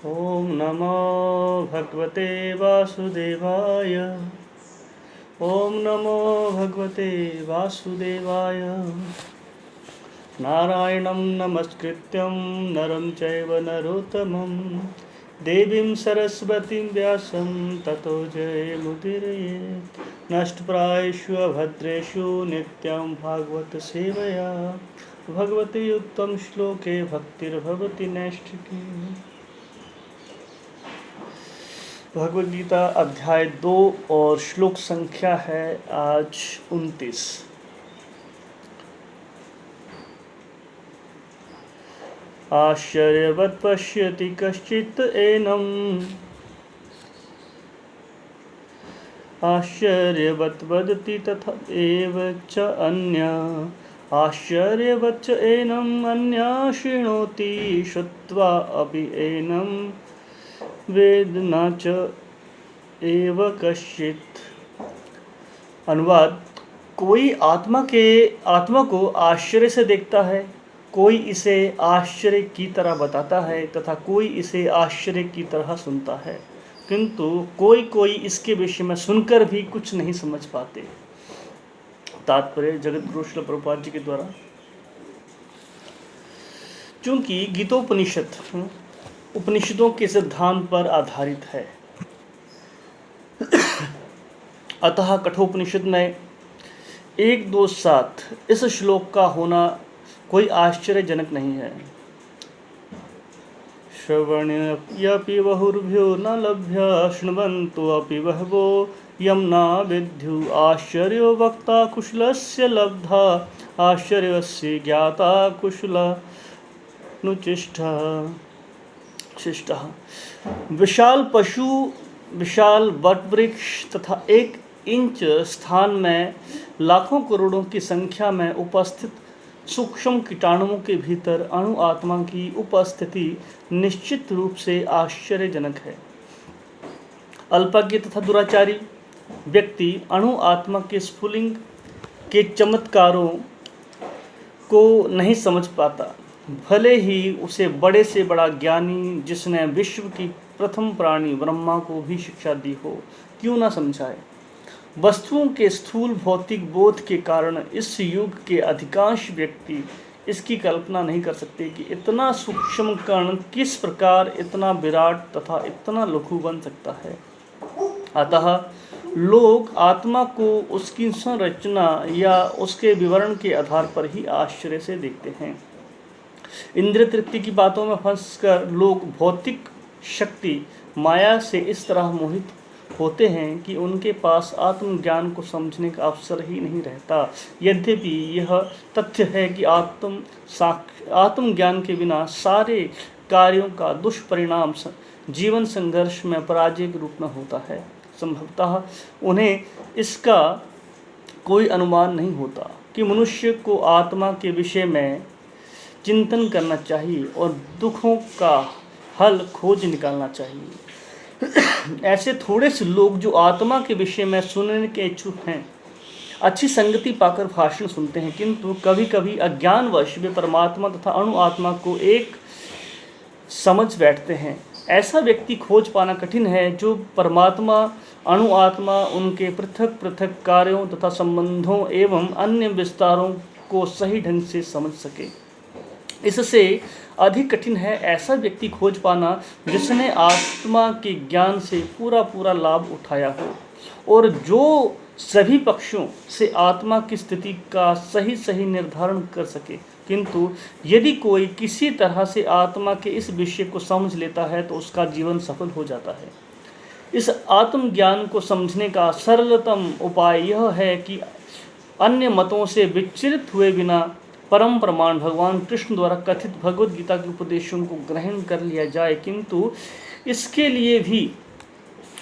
ओम नमो भगवते वासुदेवाय। ओम नमो भगवते वासुदेवाय। नारायणं नमस्कृत्यं नरं चैव नरोत्तमं देवीं सरस्वतीं व्यासं ततो जयमुदीरयेत्। नष्टप्रायेषु अभद्रेषु नित्यं भागवत सेवया भगवती उत्तम श्लोके भक्तिर्भवति नैष्ठिकी। भगवद गीता अध्याय 2 और श्लोक संख्या है आज 29। आश्चर्यवत् पश्यति कश्चित् एनम् आश्चर्यवत् वदति तथा एव च अन्यः आश्चर्यवत् च एनम् अन्यः शृणोति श्रुत्वा अपि एनम् वेद न च एव कश्चित्। अनुवाद: कोई आत्मा को आश्चर्य से देखता है, कोई इसे आश्चर्य की तरह बताता है तथा कोई इसे आश्चर्य की तरह सुनता है, किंतु कोई इसके विषय में सुनकर भी कुछ नहीं समझ पाते। तात्पर्य जगतगुरु श्रील प्रभुपाद जी के द्वारा। चूंकि गीतोपनिषद उपनिषदों के सिद्धांत पर आधारित है, अतः कठोपनिषद में 1, 2, 7 इस श्लोक का होना कोई आश्चर्यजनक नहीं है। श्रवणयपि बहुर्भ्यो न लभ्य शृण्वन्तो अपि बहवो यं न विद्युः आश्चर्यो वक्ता कुशलस्य लब्धा आश्चर्यस्य ज्ञाता कुशलानुचिष्टः। विशाल पशु, विशाल वटवृक्ष तथा 1 इंच स्थान में लाखों करोड़ों की संख्या में उपस्थित सूक्ष्म कीटाणुओं के भीतर अणु आत्मा की उपस्थिति निश्चित रूप से आश्चर्यजनक है। अल्पज्ञ तथा दुराचारी व्यक्ति अणु आत्मा के स्फुलिंग के चमत्कारों को नहीं समझ पाता, भले ही उसे बड़े से बड़ा ज्ञानी जिसने विश्व की प्रथम प्राणी ब्रह्मा को भी शिक्षा दी हो क्यों न समझाए। वस्तुओं के स्थूल भौतिक बोध के कारण इस युग के अधिकांश व्यक्ति इसकी कल्पना नहीं कर सकते कि इतना सूक्ष्म कण किस प्रकार इतना विराट तथा इतना लघु बन सकता है। अतः लोग आत्मा को उसकी संरचना या उसके विवरण के आधार पर ही आश्चर्य से देखते हैं। इंद्रिय तृप्ति की बातों में फंसकर लोग भौतिक शक्ति माया से इस तरह मोहित होते हैं कि उनके पास आत्मज्ञान को समझने का अवसर ही नहीं रहता। यद्यपि यह तथ्य है कि आत्मज्ञान के बिना सारे कार्यों का दुष्परिणाम जीवन संघर्ष में पराजय के रूप में होता है। संभवतः उन्हें इसका कोई अनुमान नहीं होता कि मनुष्य को आत्मा के विषय में चिंतन करना चाहिए और दुखों का हल खोज निकालना चाहिए। ऐसे थोड़े से लोग जो आत्मा के विषय में सुनने के इच्छुक हैं, अच्छी संगति पाकर भाषण सुनते हैं, किंतु कभी कभी अज्ञानवश वे परमात्मा तथा अणु आत्मा को एक समझ बैठते हैं। ऐसा व्यक्ति खोज पाना कठिन है जो परमात्मा, अणु आत्मा, उनके पृथक पृथक कार्यों तथा संबंधों एवं अन्य विस्तारों को सही ढंग से समझ सके। इससे अधिक कठिन है ऐसा व्यक्ति खोज पाना जिसने आत्मा के ज्ञान से पूरा लाभ उठाया हो और जो सभी पक्षों से आत्मा की स्थिति का सही निर्धारण कर सके। किंतु यदि कोई किसी तरह से आत्मा के इस विषय को समझ लेता है तो उसका जीवन सफल हो जाता है। इस आत्मज्ञान को समझने का सरलतम उपाय यह है कि अन्य मतों से विचलित हुए बिना परम प्रमाण भगवान कृष्ण द्वारा कथित भगवद गीता के उपदेशों को ग्रहण कर लिया जाए। किंतु इसके लिए भी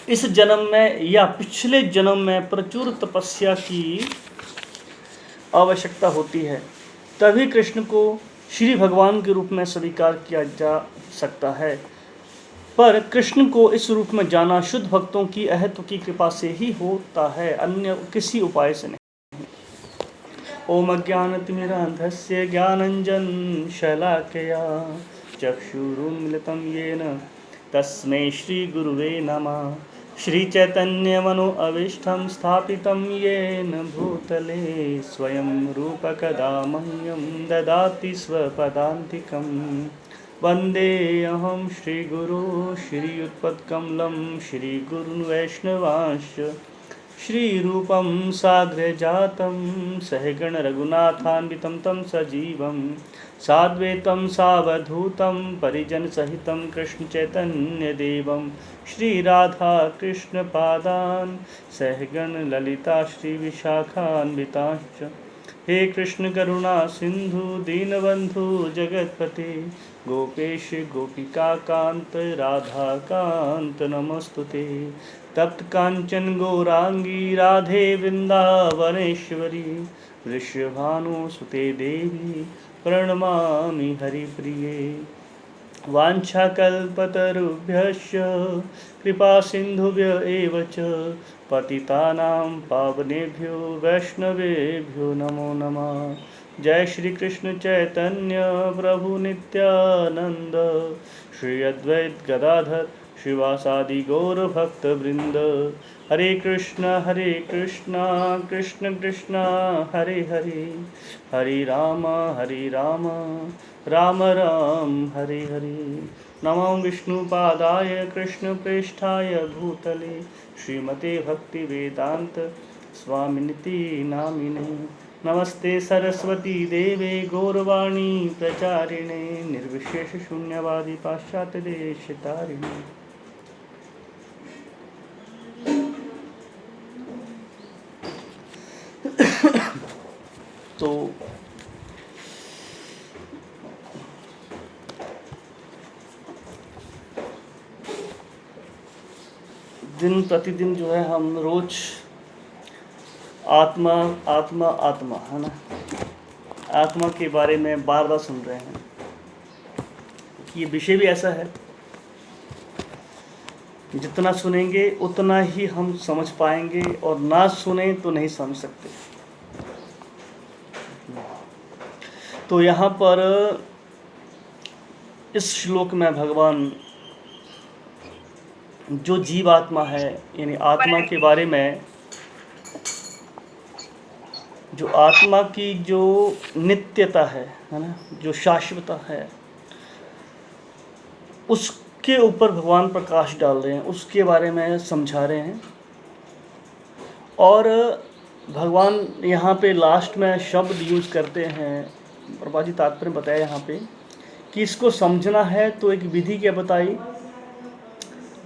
इस जन्म में या पिछले जन्म में प्रचुर तपस्या की आवश्यकता होती है, तभी कृष्ण को श्री भगवान के रूप में स्वीकार किया जा सकता है। पर कृष्ण को इस रूप में जाना शुद्ध भक्तों की अहत्व की कृपा से ही होता है, अन्य किसी उपाय से नहीं। ओम अज्ञानतिमिरान्धस्य ज्ञानञ्जनशलाकया चक्षुरुन्मिलितं येन तस्मै श्री गुरुवे नमः। श्री चैतन्य मनो अविष्टम स्थापितं येन भूतले स्वयं रूप कदा मह्यं ददाति स्वपदान्तिकं। वन्देऽहं श्रीगुरो श्रीयुत्पत्कमलं श्रीगुरुन् वैष्णवांश्च श्रीरूपं साग्रजातं सहगण रघुनाथान्वितं तं सजीवं साद्वैतं सावधूतं परिजनसहितं कृष्णचैतन्यदेवं श्रीराधा कृष्णपादान् सहगण ललिता श्रीविशाखान्विताश्च। हे कृष्ण करुणा सिंधु दीनबंधु जगतपते गोपेश गोपिकाकांत राधाकांत नमस्तुते। तप्त कांचन गौरांगी राधे वृंदावनेश्वरी वृषभानुसुते देवी प्रणमामि हरिप्रिये। वाञ्छाकल्पतरुभ्यश्च कृपा सिन्धुभ्य एव च पतितानां पावनेभ्यो वैष्णवेभ्यो नमो नमः। जय श्री कृष्ण चैतन्य प्रभु नित्यानंद श्री अद्वैत गदाधर श्रीवासादि गौर भक्त वृंद। हरे कृष्ण कृष्ण कृष्ण हरे हरे हरे राम राम राम हरे हरे। नमो विष्णुपादाय कृष्णप्रेष्ठाय भूतले श्रीमते भक्तिवेदांत स्वामिनिति नामिने। नमस्ते सरस्वती देवे गौरवाणी प्रचारिणे निर्विशेष शून्यवादी पाश्चात्य देशतारिणे। तो दिन प्रतिदिन जो है हम रोज आत्मा आत्मा आत्मा है ना, आत्मा के बारे में बार बार सुन रहे हैं। ये विषय भी ऐसा है, जितना सुनेंगे उतना ही हम समझ पाएंगे और ना सुने तो नहीं समझ सकते। तो यहाँ पर इस श्लोक में भगवान जो जीवात्मा है यानी आत्मा के बारे में, जो आत्मा की जो नित्यता है ना, जो शाश्वता है, उसके ऊपर भगवान प्रकाश डाल रहे हैं, उसके बारे में समझा रहे हैं। और भगवान यहाँ पे लास्ट में शब्द यूज करते हैं, प्रभा जी तात्पर्य बताया यहाँ पे कि इसको समझना है तो एक विधि क्या बताई,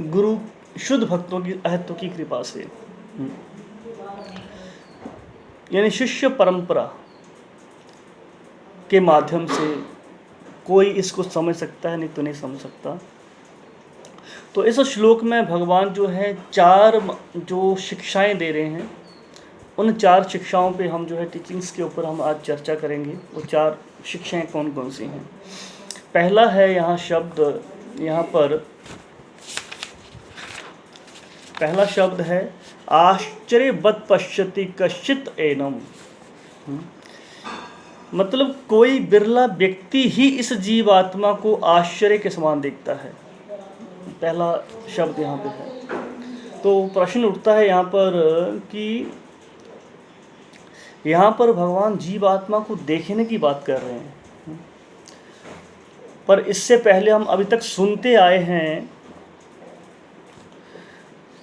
गुरु शुद्ध भक्तों की अहत्व की कृपा से, यानी शिष्य परंपरा के माध्यम से कोई इसको समझ सकता है, नहीं तो नहीं समझ सकता। तो इस श्लोक में भगवान जो है 4 जो शिक्षाएं दे रहे हैं, उन 4 शिक्षाओं पे हम जो है टीचिंग्स के ऊपर हम आज चर्चा करेंगे। वो 4 शिक्षाएं कौन कौन सी हैं। पहला है यहाँ शब्द, यहाँ पर पहला शब्द है आश्चर्यवत् पश्यति कश्चित् एनम। मतलब कोई बिरला व्यक्ति ही इस जीवात्मा को आश्चर्य के समान देखता है। पहला शब्द यहाँ पे है। तो प्रश्न उठता है यहाँ पर कि यहाँ पर भगवान जीवात्मा को देखने की बात कर रहे हैं, पर इससे पहले हम अभी तक सुनते आए हैं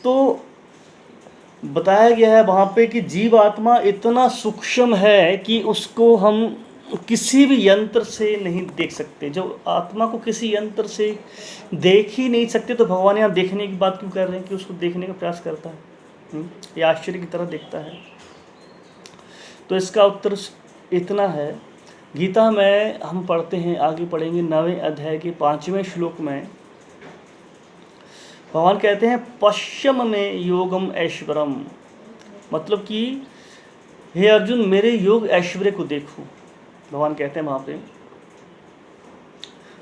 तो बताया गया है वहाँ पे कि जीवात्मा इतना सूक्ष्म है कि उसको हम किसी भी यंत्र से नहीं देख सकते। जब आत्मा को किसी यंत्र से देख ही नहीं सकते तो भगवान यहाँ देखने की बात क्यों कर रहे हैं कि उसको देखने का प्रयास करता है, ये आश्चर्य की तरह देखता है। तो इसका उत्तर इतना है, गीता में हम पढ़ते हैं, आगे पढ़ेंगे 9वें अध्याय के 5वें श्लोक में भगवान कहते हैं पश्यम में योगम ऐश्वरम, मतलब कि हे अर्जुन मेरे योग ऐश्वर्य को देखो, भगवान कहते हैं वहाँ पे।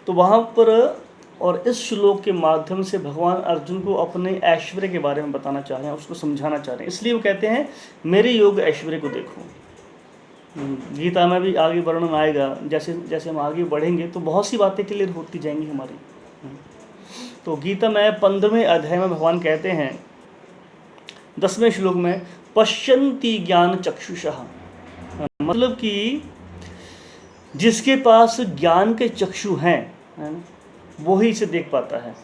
तो वहाँ पर और इस श्लोक के माध्यम से भगवान अर्जुन को अपने ऐश्वर्य के बारे में बताना चाह रहे हैं, उसको समझाना चाह रहे हैं। इसलिए वो कहते हैं मेरे योग ऐश्वर्य को देखो। गीता में भी आगे वर्णन आएगा, जैसे जैसे हम आगे बढ़ेंगे तो बहुत सी बातें क्लियर होती जाएंगी हमारी। तो तो गीता में 15वें अध्याय में भगवान कहते हैं 10वें श्लोक में, पश्यन्ति ज्ञान चक्षुषः, मतलब कि जिसके पास ज्ञान के चक्षु हैं, है ना, वो ही इसे देख पाता है।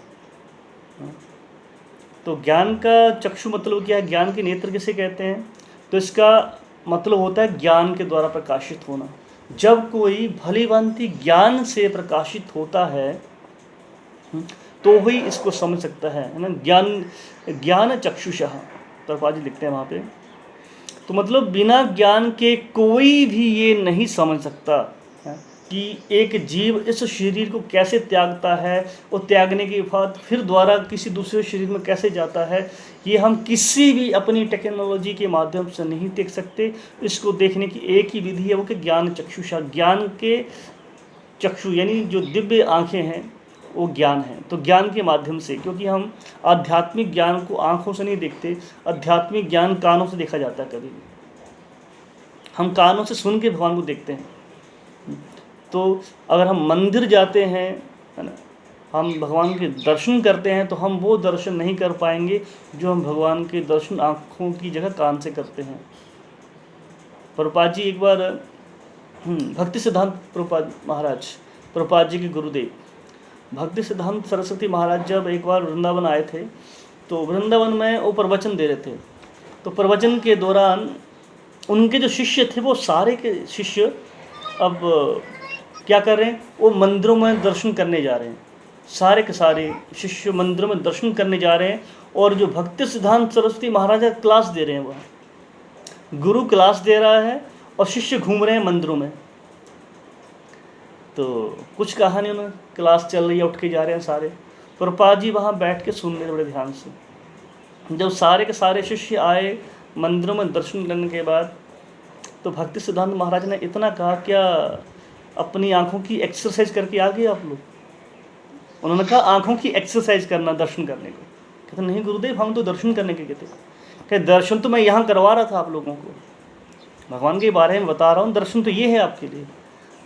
तो ज्ञान का चक्षु मतलब क्या है, ज्ञान के नेत्र किसे कहते हैं? तो इसका मतलब होता है ज्ञान के द्वारा प्रकाशित होना। जब कोई भली भांति ज्ञान से प्रकाशित होता है तो ही इसको समझ सकता है ना। ज्ञान चक्षुषः, प्रभुपाद जी लिखते हैं वहाँ पे। तो मतलब बिना ज्ञान के कोई भी ये नहीं समझ सकता कि एक जीव इस शरीर को कैसे त्यागता है और त्यागने के बाद फिर द्वारा किसी दूसरे शरीर में कैसे जाता है। ये हम किसी भी अपनी टेक्नोलॉजी के माध्यम से नहीं देख सकते। इसको देखने की एक ही विधि है, वो कि ज्ञान चक्षुषा, ज्ञान के चक्षु यानी जो दिव्य आँखें हैं वो ज्ञान है। तो ज्ञान के माध्यम से, क्योंकि हम आध्यात्मिक ज्ञान को आँखों से नहीं देखते, आध्यात्मिक ज्ञान कानों से देखा जाता है। कभी भी हम कानों से सुन के भगवान को देखते हैं। तो अगर हम मंदिर जाते हैं, है ना, हम भगवान के दर्शन करते हैं, तो हम वो दर्शन नहीं कर पाएंगे जो हम भगवान के दर्शन आँखों की जगह कान से करते हैं। प्रभुपाद जी एक बार भक्ति सिद्धांत प्रभुपाद महाराज, प्रभुपाद जी के गुरुदेव भक्ति सिद्धांत सरस्वती महाराज जब एक बार वृंदावन आए थे, तो वृंदावन में वो प्रवचन दे रहे थे। तो प्रवचन के दौरान उनके जो शिष्य थे, वो सारे के शिष्य अब क्या कर रहे हैं, वो मंदिरों में दर्शन करने जा रहे हैं। सारे के सारे शिष्य मंदिरों में दर्शन करने जा रहे हैं, और जो भक्ति सिद्धांत सरस्वती महाराज क्लास दे रहे हैं, वह गुरु क्लास दे रहा है और शिष्य घूम रहे हैं मंदिरों में। तो कुछ कहानी उन्होंने, क्लास चल रही है, उठ के जा रहे हैं सारे। प्रभुपाद जी वहाँ बैठ के सुन रहे बड़े ध्यान से। जब सारे के सारे शिष्य आए मंदिरों में दर्शन करने के बाद, तो भक्ति सिद्धांत महाराज ने इतना कहा, क्या अपनी आँखों की एक्सरसाइज करके आ गए आप लोग? उन्होंने कहा आँखों की एक्सरसाइज करना दर्शन करने को। कहते नहीं गुरुदेव, हम तो दर्शन करने के गए थे। कहते दर्शन तो मैं यहाँ करवा रहा था आप लोगों को, भगवान के बारे में बता रहा हूँ। दर्शन तो ये है आपके लिए,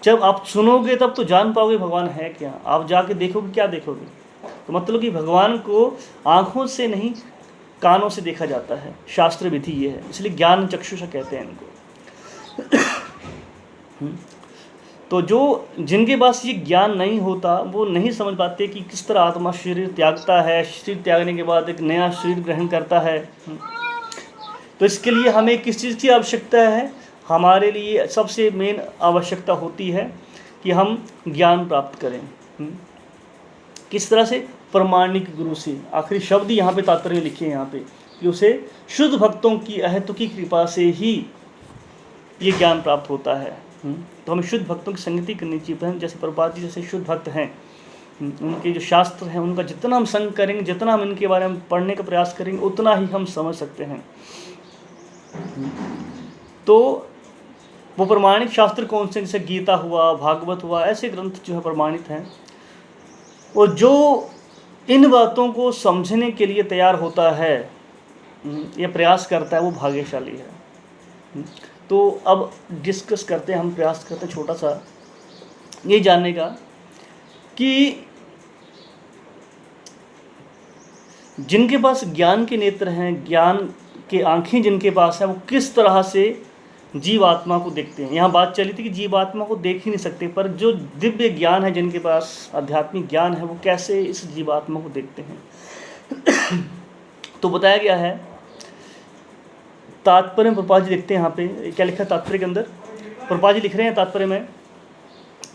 जब आप सुनोगे तब तो जान पाओगे भगवान है क्या। आप जाके देखोगे, क्या देखोगे? तो मतलब कि भगवान को आँखों से नहीं, कानों से देखा जाता है। शास्त्र विधि ये है, इसलिए ज्ञान चक्षुषा कहते हैं इनको। तो जो जिनके पास ये ज्ञान नहीं होता, वो नहीं समझ पाते कि किस तरह आत्मा शरीर त्यागता है, शरीर त्यागने के बाद एक नया शरीर ग्रहण करता है। तो इसके लिए हमें किस चीज़ की आवश्यकता है? हमारे लिए सबसे मेन आवश्यकता होती है कि हम ज्ञान प्राप्त करें। किस तरह से? प्रमाणिक गुरु से। आखिरी शब्द यहाँ पे तात्पर्य लिखे हैं यहाँ पे, कि उसे शुद्ध भक्तों की अहेतुकी कृपा से ही ये ज्ञान प्राप्त होता है। तो हमें शुद्ध भक्तों की संगति करनी चाहिए। जैसे प्रभुपाद जी जैसे शुद्ध भक्त हैं, उनके जो शास्त्र हैं उनका जितना हम संग करेंगे, जितना हम इनके बारे में पढ़ने का प्रयास करेंगे, उतना ही हम समझ सकते हैं। तो वो प्रमाणिक शास्त्र कौन से? जैसे गीता हुआ, भागवत हुआ, ऐसे ग्रंथ जो है प्रमाणित हैं। और जो इन बातों को समझने के लिए तैयार होता है, ये प्रयास करता है, वो भाग्यशाली है। तो अब डिस्कस करते हैं, हम प्रयास करते हैं छोटा सा ये जानने का कि जिनके पास ज्ञान के नेत्र हैं, ज्ञान के आँखें जिनके पास हैं, वो किस तरह से जीवात्मा को देखते हैं। यहाँ बात चली थी कि जीवात्मा को देख ही नहीं सकते, पर जो दिव्य ज्ञान है, जिनके पास आध्यात्मिक ज्ञान है, वो कैसे इस जीवात्मा को देखते हैं। तो बताया गया है तात्पर्य में। प्रभुपाद जी लिखते हैं यहाँ पे, क्या लिखा है तात्पर्य के अंदर? प्रभुपाद जी लिख रहे हैं तात्पर्य में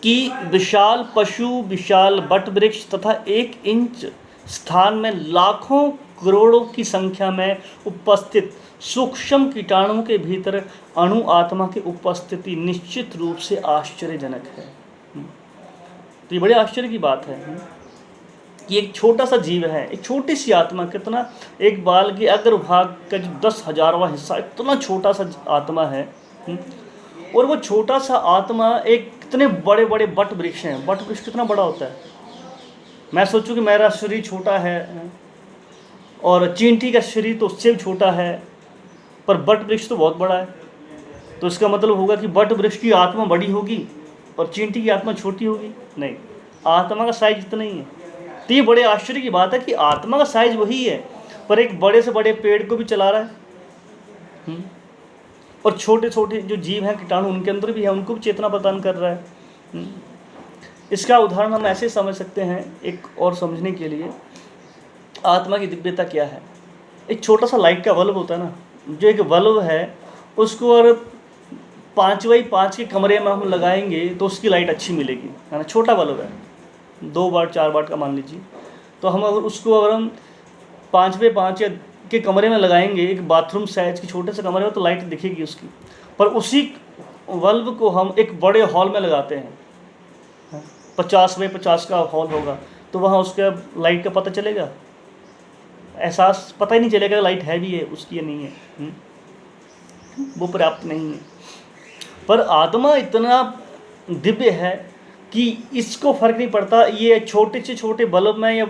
कि विशाल पशु, विशाल बट वृक्ष तथा 1 इंच स्थान में लाखों करोड़ों की संख्या में उपस्थित सूक्ष्म कीटाणुओं के भीतर अणु आत्मा की उपस्थिति निश्चित रूप से आश्चर्यजनक है। तो ये बड़े आश्चर्य की बात है कि एक छोटा सा जीव है, एक छोटी सी आत्मा, कितना एक बाल के अग्रभाग का जो 10,000वां हिस्सा, इतना छोटा सा आत्मा है। और वो छोटा सा आत्मा एक कितने बड़े बड़े बट वृक्ष हैं। बट वृक्ष कितना बड़ा होता है? मैं सोचूं कि मेरा शरीर छोटा है और चींटी का शरीर तो उससे भी छोटा है, पर बट वृक्ष तो बहुत बड़ा है। तो इसका मतलब होगा कि बट वृक्ष की आत्मा बड़ी होगी और चींटी की आत्मा छोटी होगी? नहीं, आत्मा का साइज इतना ही है। तो ये बड़े आश्चर्य की बात है कि आत्मा का साइज वही है, पर एक बड़े से बड़े पेड़ को भी चला रहा है। और छोटे छोटे जो जीव हैं, कीटाणु, उनके अंदर भी है, उनको भी चेतना प्रदान कर रहा है। इसका उदाहरण हम ऐसे समझ सकते हैं, एक और समझने के लिए, आत्मा की दिव्यता क्या है। एक छोटा सा लाइट का बल्ब होता है ना, जो एक बल्ब है उसको और 5x5 के कमरे में हम लगाएंगे तो उसकी लाइट अच्छी मिलेगी, है ना। छोटा बल्ब है, 2 वाट 4 वाट का मान लीजिए, तो हम अगर हम 5x5 के कमरे में लगाएंगे, एक बाथरूम साइज के छोटे से कमरे में, तो लाइट दिखेगी उसकी। पर उसी बल्ब को हम एक बड़े हॉल में लगाते हैं, 50x50 का हॉल होगा, तो वहाँ उसका लाइट का पता चलेगा? एहसास पता ही नहीं चलेगा लाइट है भी है उसकी या नहीं है। वो पर्याप्त नहीं है। पर आत्मा इतना दिव्य है कि इसको फर्क नहीं पड़ता ये छोटे से छोटे बल्ब में या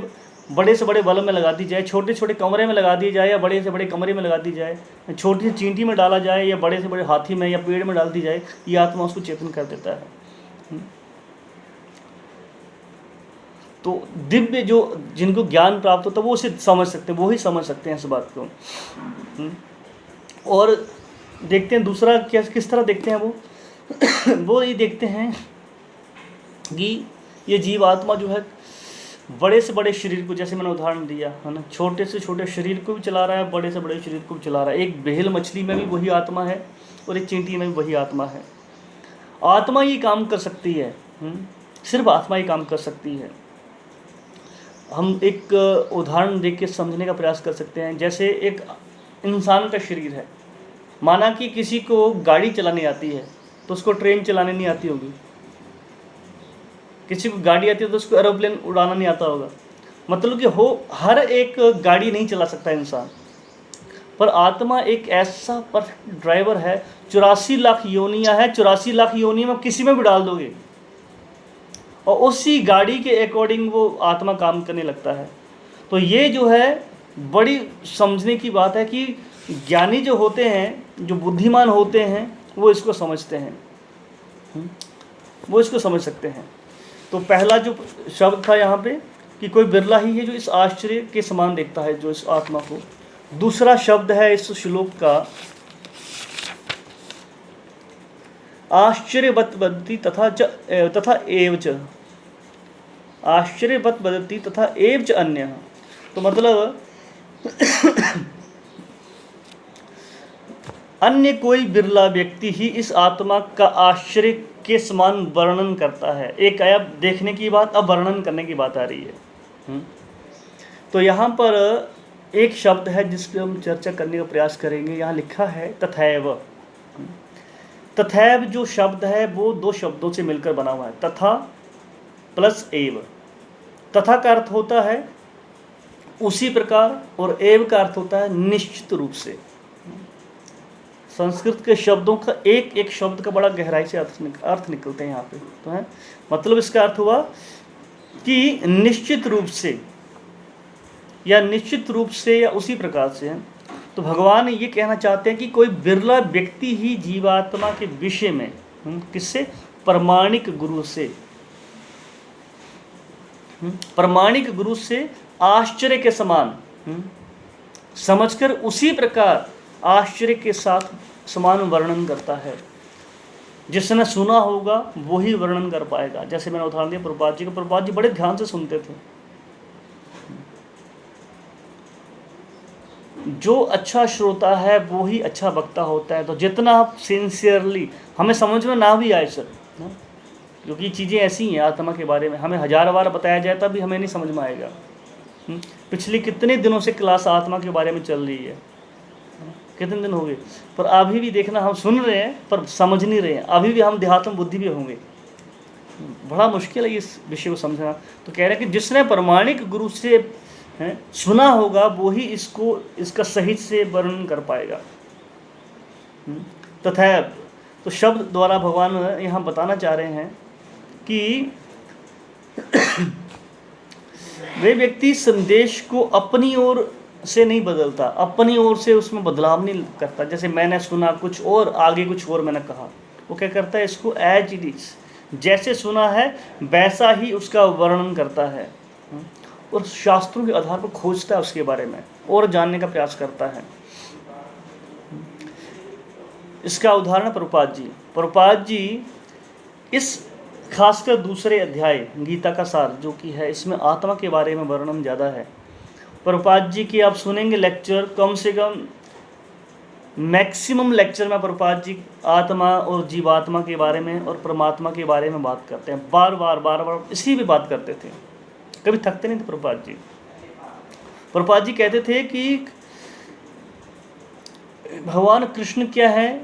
बड़े से बड़े बल्ब में लगा दी जाए, छोटे छोटे कमरे में लगा दी जाए या बड़े से बड़े कमरे में लगा दी जाए, छोटी सी चींटी में डाला जाए या बड़े से बड़े हाथी में या पेड़ में डाल दी जाए, ये आत्मा उसको चेतन कर देता है। तो दिव्य जो जिनको ज्ञान प्राप्त होता है वो उसे समझ सकते हैं, वो ही समझ सकते हैं इस बात को। और देखते हैं दूसरा क्या, किस तरह देखते हैं वो ये देखते हैं कि ये जीव आत्मा जो है बड़े से बड़े शरीर को, जैसे मैंने उदाहरण दिया है ना, छोटे से छोटे शरीर को भी चला रहा है, बड़े से बड़े शरीर को भी चला रहा है। एक बेहल मछली में भी वही आत्मा है और एक चींटी में भी वही आत्मा है। आत्मा ही काम कर सकती है, सिर्फ आत्मा ही काम कर सकती है। हम एक उदाहरण देख के समझने का प्रयास कर सकते हैं। जैसे एक इंसान का शरीर है, माना कि किसी को गाड़ी चलानी आती है तो उसको ट्रेन चलाने नहीं आती होगी, किसी को गाड़ी आती है तो उसको एरोप्लेन उड़ाना नहीं आता होगा। मतलब कि हर एक गाड़ी नहीं चला सकता इंसान, पर आत्मा एक ऐसा परफेक्ट ड्राइवर है। 84 लाख योनियाँ हैं, 84 लाख योनियों में किसी में भी डाल दोगे और उसी गाड़ी के अकॉर्डिंग वो आत्मा काम करने लगता है। तो ये जो है बड़ी समझने की बात है कि ज्ञानी जो होते हैं, जो बुद्धिमान होते हैं, वो इसको समझते हैं, वो इसको समझ सकते हैं। तो पहला जो शब्द था यहाँ पे कि कोई बिरला ही है जो इस आश्चर्य के समान देखता है जो इस आत्मा को। दूसरा शब्द है इस श्लोक का आश्चर्यवत वदति तथा एव च, आश्चर्यवत वदति तथा एव च अन्यः। तो मतलब अन्य कोई बिरला व्यक्ति ही इस आत्मा का आश्चर्य के समान वर्णन करता है। एक आया देखने की बात, अब वर्णन करने की बात आ रही है। तो यहाँ पर एक शब्द है जिस पे हम चर्चा करने का प्रयास करेंगे। यहाँ लिखा है तथैव। तथैव जो शब्द है वो 2 शब्दों से मिलकर बना हुआ है, तथा प्लस एव। तथा का अर्थ होता है उसी प्रकार और एव का अर्थ होता है निश्चित रूप से। संस्कृत के शब्दों का एक एक शब्द का बड़ा गहराई से अर्थ निकलते हैं यहाँ पे। तो है मतलब इसका अर्थ हुआ कि निश्चित रूप से या निश्चित रूप से या उसी प्रकार से है। तो भगवान ये कहना चाहते हैं कि कोई बिरला व्यक्ति ही जीवात्मा के विषय में किससे, प्रमाणिक गुरु से, प्रमाणिक गुरु से आश्चर्य के समान समझकर उसी प्रकार आश्चर्य के साथ समान वर्णन करता है। जिसने सुना होगा वही वर्णन कर पाएगा। जैसे मैंने उदाहरण दिया प्रभुपाद जी को, प्रभुपाद जी बड़े ध्यान से सुनते थे। जो अच्छा श्रोता है वो ही अच्छा वक्ता होता है। तो जितना आप सिंसियरली, हमें समझ में ना भी आए सर, क्योंकि चीज़ें ऐसी हैं आत्मा के बारे में, हमें 1000 बार बताया जाए तब भी हमें नहीं समझ में आएगा। पिछले कितने दिनों से क्लास आत्मा के बारे में चल रही है, कितने दिन हो गए, पर अभी भी देखना हम सुन रहे हैं पर समझ नहीं रहे हैं। अभी भी हम देहात्म बुद्धि भी होंगे। बड़ा मुश्किल है इस विषय को समझना। तो कह रहे हैं कि जिसने प्रमाणिक गुरु से सुना होगा वो ही इसका सही से वर्णन कर पाएगा। तथा तो शब्द द्वारा भगवान यहाँ बताना चाह रहे हैं कि वे व्यक्ति संदेश को अपनी ओर से नहीं बदलता, अपनी ओर से उसमें बदलाव नहीं करता। जैसे मैंने सुना कुछ और, आगे कुछ और मैंने कहा, वो क्या करता है, इसको एज इट इज, जैसे सुना है वैसा ही उसका वर्णन करता है। और शास्त्रों के आधार पर खोजता है उसके बारे में और जानने का प्रयास करता है। इसका उदाहरण प्रभुपाद जी। प्रभुपाद जी इस खासकर दूसरे अध्याय गीता का सार जो कि है, इसमें आत्मा के बारे में वर्णन ज़्यादा है। प्रभुपाद जी की आप सुनेंगे लेक्चर, कम से कम मैक्सिमम लेक्चर में प्रभुपाद जी आत्मा और जीवात्मा के बारे में और परमात्मा के बारे में बात करते हैं। बार बार इसी भी बात करते थे, कभी थकते नहीं थे प्रभुपाद जी। प्रभुपाद जी कहते थे कि भगवान कृष्ण क्या है,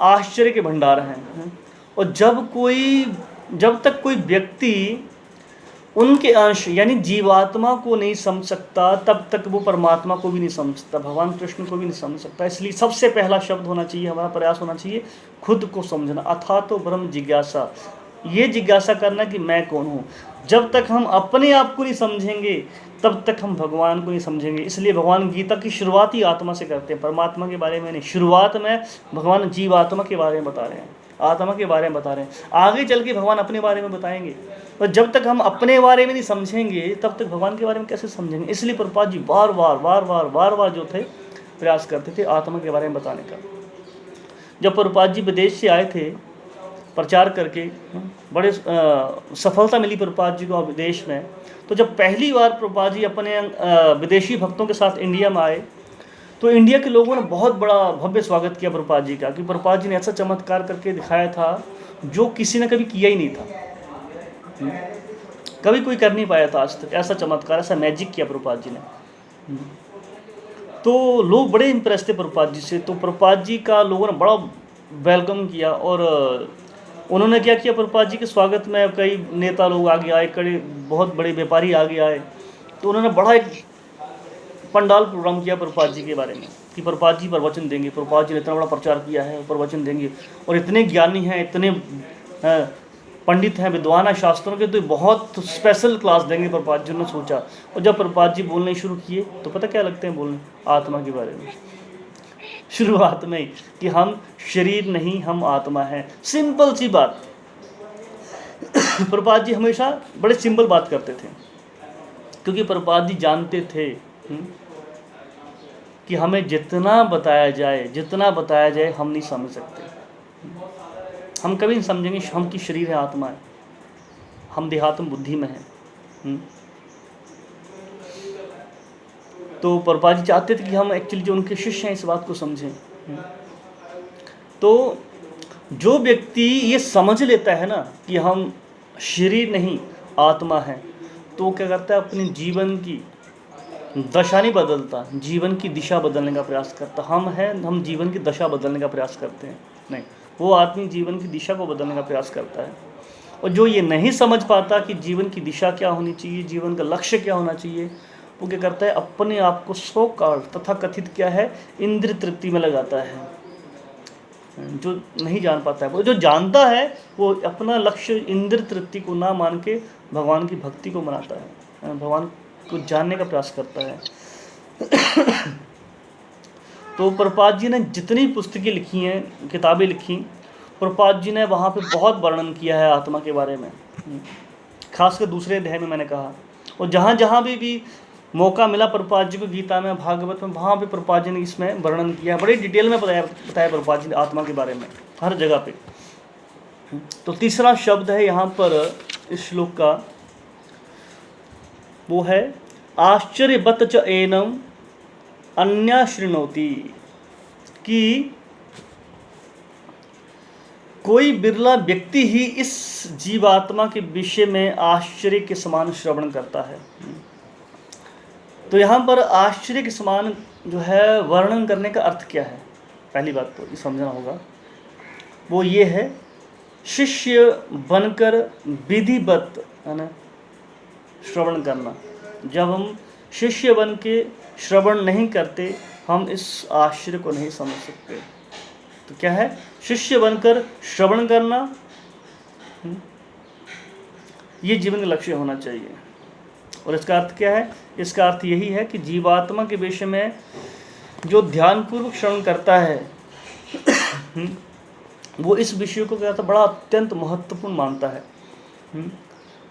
आश्चर्य के भंडार हैं, और जब तक कोई व्यक्ति उनके अंश यानी जीवात्मा को नहीं समझ सकता, तब तक वो परमात्मा को भी नहीं समझ सकता, भगवान कृष्ण को भी नहीं समझ सकता। इसलिए सबसे पहला शब्द होना चाहिए, हमारा प्रयास होना चाहिए खुद को समझना, अथा तो ब्रह्म जिज्ञासा। ये जिज्ञासा करना कि मैं कौन हूँ। जब तक हम अपने आप को नहीं समझेंगे तब तक हम भगवान को नहीं समझेंगे। इसलिए भगवान गीता की शुरुआत ही आत्मा से करते हैं, परमात्मा के बारे में नहीं। शुरुआत में भगवान जीवात्मा के बारे में बता रहे हैं, आत्मा के बारे में बता रहे हैं, आगे चल के भगवान अपने बारे में बताएंगे। और जब तक हम अपने बारे में नहीं समझेंगे तब तक भगवान के बारे में कैसे समझेंगे। इसलिए प्रभुपाद जी बार बार जो थे प्रयास करते थे आत्मा के बारे में बताने का। जब प्रभुपाद जी विदेश से आए थे प्रचार करके, बड़े सफलता मिली प्रभुपाद जी को विदेश में। तो जब पहली बार प्रभुपाद जी अपने विदेशी भक्तों के साथ इंडिया में आए तो इंडिया के लोगों ने बहुत बड़ा भव्य स्वागत किया प्रभुपाद जी का, कि प्रभुपाद जी ने ऐसा चमत्कार करके दिखाया था जो किसी ने कभी किया ही नहीं था, कभी कोई कर नहीं पाया था आज तक। ऐसा चमत्कार, ऐसा मैजिक किया प्रभुपाद जी ने। तो लोग बड़े इम्प्रेस थे प्रभुपाद जी से। तो प्रभुपाद जी का लोगों ने बड़ा वेलकम किया और उन्होंने क्या किया, प्रभुपाद जी के स्वागत में कई नेता लोग आगे आए, कई बहुत बड़े व्यापारी आगे आए। तो उन्होंने बड़ा एक पंडाल प्रोग्राम किया प्रभुपाद जी के बारे में कि प्रभुपाद जी प्रवचन देंगे, प्रभुपाद जी ने इतना बड़ा प्रचार किया है, प्रवचन देंगे, और इतने ज्ञानी हैं, इतने पंडित हैं, विद्वान हैं शास्त्रों के, तो बहुत स्पेशल क्लास देंगे प्रभुपाद जी ने सोचा। और जब प्रभुपाद जी बोलने शुरू किए तो पता क्या लगते हैं बोलने, आत्मा के बारे में, शुरुआत में कि हम शरीर नहीं, हम आत्मा है। सिंपल सी बात। प्रभुपाद जी हमेशा बड़े सिंपल बात करते थे, क्योंकि प्रभुपाद जी जानते थे कि हमें जितना बताया जाए हम नहीं समझ सकते। हम कभी नहीं समझेंगे हम की शरीर है, आत्मा है, हम देहात्म बुद्धि में है। तो प्रभुपाद जी चाहते थे कि हम एक्चुअली जो उनके शिष्य हैं इस बात को समझें। तो जो व्यक्ति ये समझ लेता है ना कि हम शरीर नहीं आत्मा है, तो वो क्या करता है, अपने जीवन की दशा नहीं बदलता, जीवन की दिशा बदलने का प्रयास करता। हम जीवन की दशा बदलने का प्रयास करते हैं, नहीं, वो आदमी जीवन की दिशा को बदलने का प्रयास करता है। और जो ये नहीं समझ पाता कि जीवन की दिशा क्या होनी चाहिए, जीवन का लक्ष्य क्या होना चाहिए, वो क्या करता है, अपने आप को सो काल तथा कथित क्या है, इंद्रिय तृप्ति में लगाता है। जो नहीं जान पाता है, वो जो जानता है वो अपना लक्ष्य इंद्रिय तृप्ति को ना मान के भगवान की भक्ति को मनाता है, भगवान को जानने का प्रयास करता है। तो प्रभुपाद जी ने जितनी पुस्तकें लिखी हैं, किताबें लिखी, प्रभुपाद जी ने वहाँ पे बहुत वर्णन किया है आत्मा के बारे में, खासकर दूसरे अध्याय में मैंने कहा। और जहाँ जहाँ भी मौका मिला प्रभुपाद जी को, गीता में, भागवत में, वहाँ पे प्रभुपाद जी ने इसमें वर्णन किया है, बड़े डिटेल में बताया प्रभुपाद जी ने आत्मा के बारे में हर जगह पे। तो तीसरा शब्द है यहाँ पर इस श्लोक का, वो है आश्चर्यवत च एनम अन्या शृणोति, कि कोई बिरला व्यक्ति ही इस जीवात्मा के विषय में आश्चर्य के समान श्रवण करता है। तो यहाँ पर आश्चर्य के समान जो है वर्णन करने का अर्थ क्या है, पहली बात तो ये समझना होगा। वो ये है, शिष्य बनकर विधिवत है ना श्रवण करना। जब हम शिष्य बन के श्रवण नहीं करते, हम इस आश्चर्य को नहीं समझ सकते। तो क्या है, शिष्य बनकर श्रवण करना, ये जीवन का लक्ष्य होना चाहिए। और इसका अर्थ क्या है, इसका अर्थ यही है कि जीवात्मा के विषय में जो ध्यानपूर्वक श्रवण करता है वो इस विषय को क्या था, बड़ा अत्यंत महत्वपूर्ण मानता है।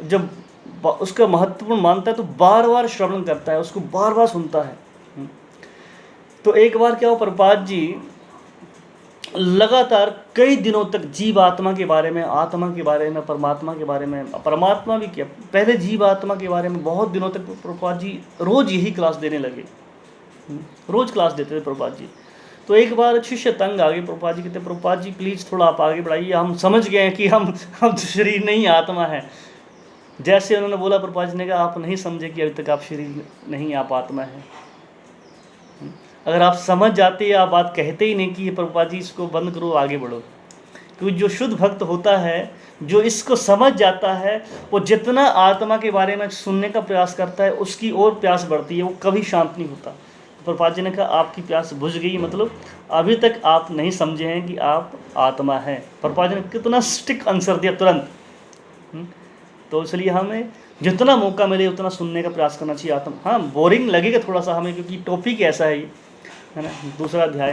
जब उसका महत्वपूर्ण मानता है तो बार बार श्रवण करता है, उसको बार बार सुनता है। तो एक बार क्या हुआ, प्रभुपाद जी लगातार कई दिनों तक जीव आत्मा के बारे में, आत्मा के बारे में, परमात्मा के बारे में, परमात्मा भी क्या, पहले जीव आत्मा के बारे में बहुत दिनों तक प्रभुपाद जी रोज यही क्लास देने लगे। रोज क्लास देते थे प्रभुपाद जी। तो एक बार शिष्य तंग आ गए, प्रभुपाद जी कहते प्रभुपाद जी प्लीज़ थोड़ा आप आगे बढ़ाइए, हम समझ गए हैं कि हम शरीर नहीं आत्मा है। जैसे उन्होंने बोला, प्रभुपाद जी ने कहा आप नहीं समझे कि अभी तक आप शरीर नहीं, आप आत्मा है। अगर आप समझ जाते, आप बात कहते ही नहीं कि ये प्रभुपाद जी इसको बंद करो, आगे बढ़ो। क्योंकि जो शुद्ध भक्त होता है, जो इसको समझ जाता है, वो जितना आत्मा के बारे में सुनने का प्रयास करता है उसकी और प्यास बढ़ती है, वो कभी शांत नहीं होता। प्रभुपाद जी ने कहा आपकी प्यास बुझ गई, मतलब अभी तक आप नहीं समझे हैं कि आप आत्मा है। प्रभुपाद जी ने कितना स्टिक आंसर दिया तुरंत। तो इसलिए हमें जितना मौका मिले उतना सुनने का प्रयास करना चाहिए। आत्मा, हाँ बोरिंग लगेगा थोड़ा सा हमें, क्योंकि टॉपिक ऐसा है ना, दूसरा अध्याय।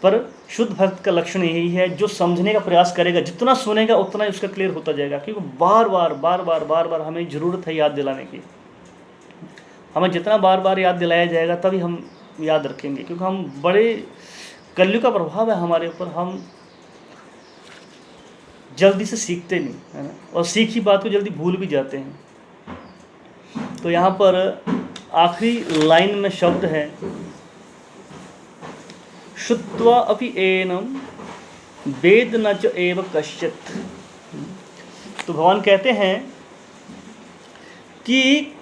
पर शुद्ध भक्त का लक्षण यही है, जो समझने का प्रयास करेगा, जितना सुनेगा उतना ही उसका क्लियर होता जाएगा। क्योंकि बार बार हमें ज़रूरत है याद दिलाने की। हमें जितना बार बार याद दिलाया जाएगा तभी हम याद रखेंगे। क्योंकि हम बड़े, कलयुग का प्रभाव है हमारे ऊपर, हम जल्दी से सीखते नहीं, है ना, और सीखी बात को जल्दी भूल भी जाते हैं। तो यहाँ पर आखिरी लाइन में शब्द है, श्रुत्वा अपि एनम वेद न च एव कश्चित्। तो भगवान कहते हैं कि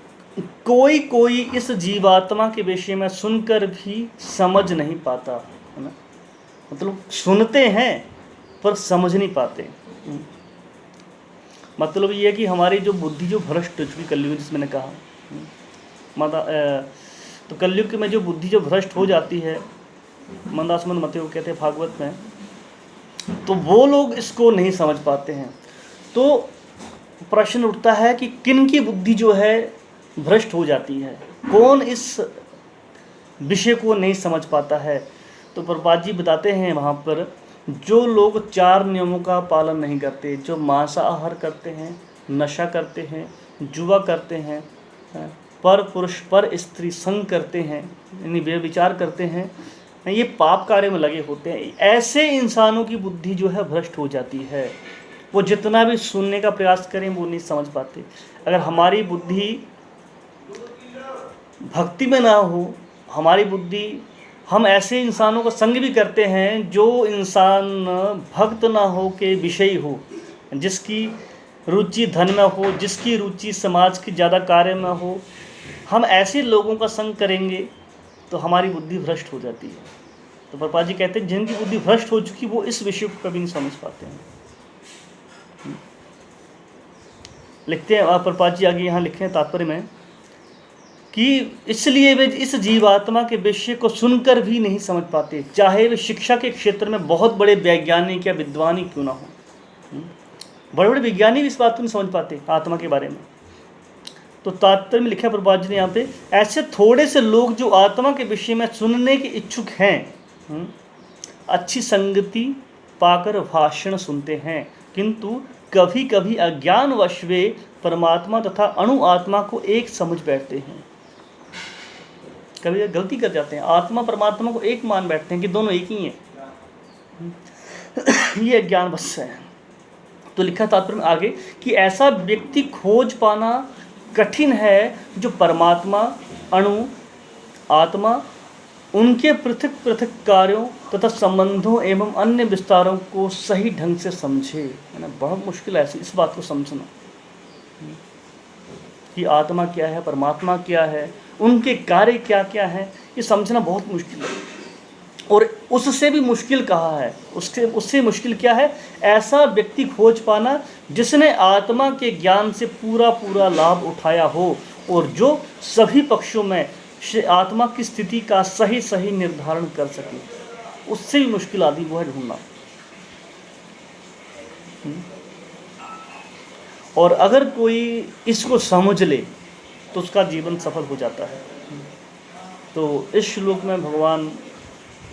कोई इस जीवात्मा के विषय में सुनकर भी समझ नहीं पाता, है ना। मतलब सुनते हैं पर समझ नहीं पाते। मतलब ये है कि हमारी जो बुद्धि जो भ्रष्ट हो चुकी कलयुग, जिसमें मैंने कहा माता, तो कलयुग में जो बुद्धि जो भ्रष्ट हो जाती है, मंदासमंद मते को कहते हैं भागवत में, तो वो लोग इसको नहीं समझ पाते हैं। तो प्रश्न उठता है कि किन की बुद्धि जो है भ्रष्ट हो जाती है, कौन इस विषय को नहीं समझ पाता है। तो प्रभुपाद जी बताते हैं वहाँ पर, जो लोग 4 नियमों का पालन नहीं करते, जो मांसाहार करते हैं, नशा करते हैं, जुआ करते हैं, पर पुरुष पर स्त्री संग करते हैं, यानी व्यभिचार करते हैं, ये पाप कार्य में लगे होते हैं, ऐसे इंसानों की बुद्धि जो है भ्रष्ट हो जाती है। वो जितना भी सुनने का प्रयास करें वो नहीं समझ पाते। अगर हमारी बुद्धि भक्ति में ना हो, हमारी बुद्धि, हम ऐसे इंसानों का संग भी करते हैं जो इंसान भक्त ना हो के विषयी हो, जिसकी रुचि धन में हो, जिसकी रुचि समाज की ज़्यादा कार्य में हो, हम ऐसे लोगों का संग करेंगे तो हमारी बुद्धि भ्रष्ट हो जाती है। तो प्रभुपाद जी कहते हैं जिनकी बुद्धि भ्रष्ट हो चुकी वो इस विषय को कभी नहीं समझ पाते हैं। लिखते हैं प्रभुपाद जी आगे यहाँ लिखे हैं तात्पर्य में कि इसलिए वे इस जीवात्मा के विषय को सुनकर भी नहीं समझ पाते, चाहे वे शिक्षा के क्षेत्र में बहुत बड़े वैज्ञानिक या विद्वान ही क्यों ना हो। बड़े बड़े विज्ञानी भी इस बात को नहीं समझ पाते आत्मा के बारे में। तो तात्पर्य में लिखा प्रभुपाद जी ने यहाँ पे, ऐसे थोड़े से लोग जो आत्मा के विषय में सुनने के इच्छुक हैं, अच्छी संगति पाकर भाषण सुनते हैं, किंतु कभी कभी अज्ञानवश वे परमात्मा तथा अणु आत्मा को एक समझ बैठते हैं। कभी गलती कर जाते हैं, आत्मा परमात्मा को एक मान बैठते हैं कि दोनों एक ही हैं। ये अज्ञानवश है। तो लिखा तात्पर्य में आगे कि ऐसा व्यक्ति खोज पाना कठिन है जो परमात्मा, अणु, आत्मा, उनके पृथक पृथक कार्यों तथा संबंधों एवं अन्य विस्तारों को सही ढंग से समझे, है ना। बहुत मुश्किल है इस बात को समझना कि आत्मा क्या है, परमात्मा क्या है, उनके कार्य क्या क्या है, ये समझना बहुत मुश्किल है। और उससे भी मुश्किल कहा है, उससे मुश्किल क्या है, ऐसा व्यक्ति खोज पाना जिसने आत्मा के ज्ञान से पूरा पूरा लाभ उठाया हो और जो सभी पक्षों में आत्मा की स्थिति का सही सही निर्धारण कर सके। उससे भी मुश्किल आदि वो है ढूंढना। और अगर कोई इसको समझ ले तो उसका जीवन सफल हो जाता है। तो इस श्लोक में भगवान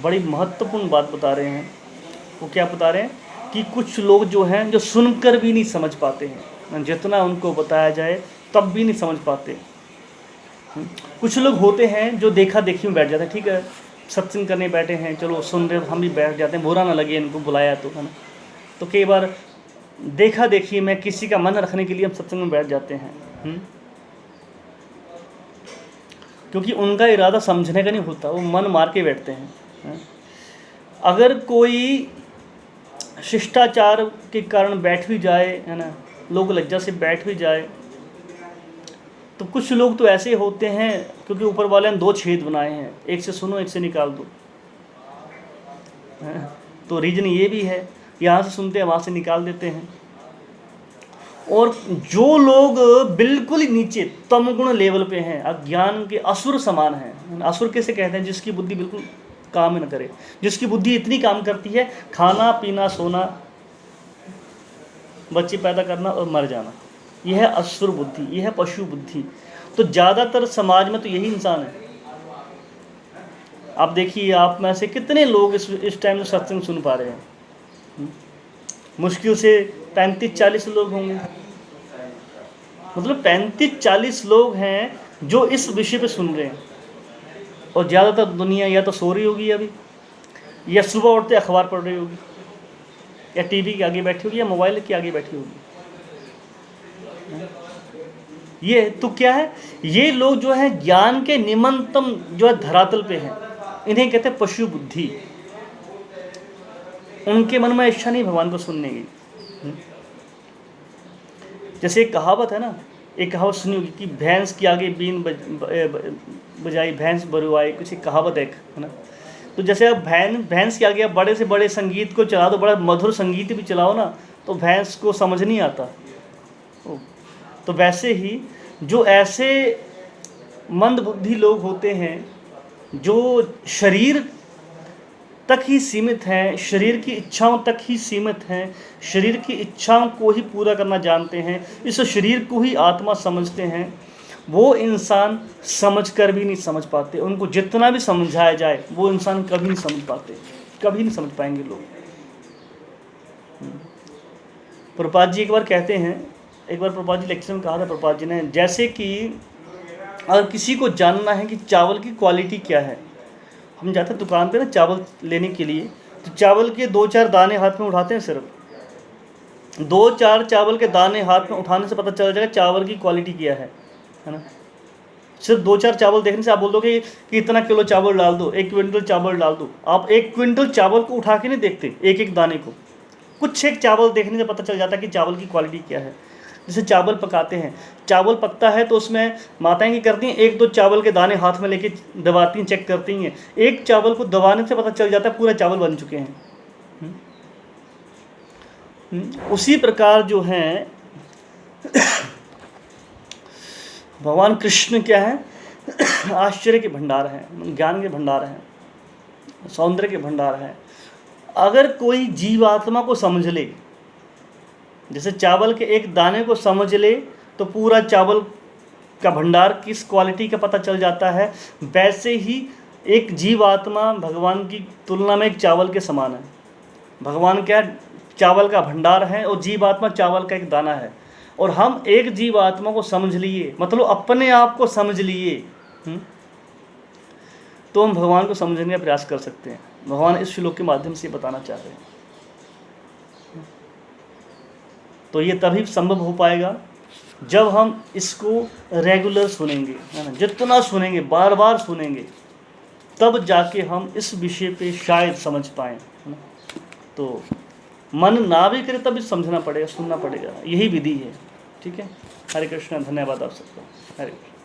बड़ी महत्वपूर्ण बात बता रहे हैं। वो क्या बता रहे हैं कि कुछ लोग जो हैं जो सुनकर भी नहीं समझ पाते हैं, जितना उनको बताया जाए तब भी नहीं समझ पाते। कुछ लोग होते हैं जो देखा देखी में बैठ जाते हैं, ठीक है सत्संग करने बैठे हैं, चलो सुन रहे हम भी बैठ जाते हैं, बुरा ना लगे इनको बुलाया तो, है ना। तो कई बार देखा देखी में किसी का मन रखने के लिए हम सत्संग में बैठ जाते हैं, क्योंकि उनका इरादा समझने का नहीं होता, वो मन मार के बैठते हैं। अगर कोई शिष्टाचार के कारण बैठ भी जाए, है ना, लोग लज्जा से बैठ भी जाए, तो कुछ लोग तो ऐसे होते हैं क्योंकि ऊपर वाले ने 2 छेद बनाए हैं, एक से सुनो एक से निकाल दो, तो रीजन ये भी है, यहाँ से सुनते हैं वहाँ से निकाल देते हैं। और जो लोग बिल्कुल ही नीचे तमगुण लेवल पे हैं, अज्ञान के असुर समान हैं, असुर कैसे कहते हैं, जिसकी बुद्धि बिल्कुल काम न करे, जिसकी बुद्धि इतनी काम करती है खाना पीना सोना, बच्चे पैदा करना और मर जाना, यह है असुर बुद्धि, यह है पशु बुद्धि। तो ज़्यादातर समाज में तो यही इंसान है। आप देखिए आप में से कितने लोग इस टाइम में सत्संग सुन पा रहे हैं, मुश्किल से 35-40 लोग होंगे, मतलब 35-40 लोग हैं जो इस विषय पे सुन रहे हैं। और ज़्यादातर दुनिया या तो सो रही होगी अभी, या सुबह उठते अखबार पढ़ रही होगी, या टीवी के आगे बैठी होगी, या मोबाइल के आगे बैठी होगी। ये तो क्या है, ये लोग जो है ज्ञान के निम्नतम जो है धरातल पे हैं, इन्हें कहते हैं पशु बुद्धि। उनके मन में इच्छा नहीं भगवान को सुनने की। जैसे एक कहावत है ना, एक कहावत सुनी होगी कि भैंस के आगे बीन बजाई भैंस बरुआई, कुछ एक कहावत है ना। तो जैसे आप भैंस के आगे आप बड़े से बड़े संगीत को चला दो, बड़ा मधुर संगीत भी चलाओ ना, तो भैंस को समझ नहीं आता। तो वैसे ही जो ऐसे मंदबुद्धि लोग होते हैं जो शरीर तक ही सीमित हैं, शरीर की इच्छाओं तक ही सीमित हैं, शरीर की इच्छाओं को ही पूरा करना जानते हैं, इस शरीर को ही आत्मा समझते हैं, वो इंसान समझ कर भी नहीं समझ पाते। उनको जितना भी समझाया जाए वो इंसान कभी नहीं समझ पाते, कभी नहीं समझ पाएंगे लोग। प्रभुपाद जी एक बार कहते हैं, एक बार प्रभुपाद जी लेक्चर में कहा था प्रभुपाद जी ने, जैसे कि अगर किसी को जानना है कि चावल की क्वालिटी क्या है, हम जाते हैं दुकान पे ना चावल लेने के लिए, तो चावल के 2-4 दाने हाथ में उठाते हैं, सिर्फ 2-4 चावल के दाने हाथ में उठाने से पता चल जाएगा चावल की क्वालिटी क्या है ना। सिर्फ 2-4 चावल देखने से आप बोल दोगे कि इतना किलो चावल डाल दो, 1 क्विंटल चावल डाल दो। आप 1 क्विंटल चावल को उठा के नहीं देखते, एक एक दाने को, कुछ एक चावल देखने से पता चल जाता है कि चावल की क्वालिटी क्या है। जैसे चावल पकाते हैं, चावल पकता है तो उसमें माताएं की करती हैं, 1-2 चावल के दाने हाथ में लेके दबाती हैं, चेक करती हैं। एक चावल को दबाने से पता चल जाता है पूरा चावल बन चुके हैं। उसी प्रकार जो है भगवान कृष्ण क्या है, आश्चर्य के भंडार हैं, ज्ञान के भंडार हैं, सौंदर्य के भंडार हैं। अगर कोई जीवात्मा को समझ ले, जैसे चावल के एक दाने को समझ ले तो पूरा चावल का भंडार किस क्वालिटी का पता चल जाता है, वैसे ही एक जीवात्मा भगवान की तुलना में एक चावल के समान है। भगवान क्या चावल का भंडार है और जीवात्मा चावल का एक दाना है। और हम एक जीवात्मा को समझ लिए, मतलब अपने आप को समझ लिए, तो हम भगवान को समझने का प्रयास कर सकते हैं। भगवान इस श्लोक के माध्यम से बताना चाह रहे हैं। तो ये तभी संभव हो पाएगा जब हम इसको रेगुलर सुनेंगे, है ना, जितना सुनेंगे, बार बार सुनेंगे, तब जाके हम इस विषय पे शायद समझ पाएँ, है ना। तो मन ना भी करे तभी समझना पड़ेगा, सुनना पड़ेगा, यही विधि है। ठीक है, हरे कृष्ण, धन्यवाद आप सबका, हरे कृष्ण।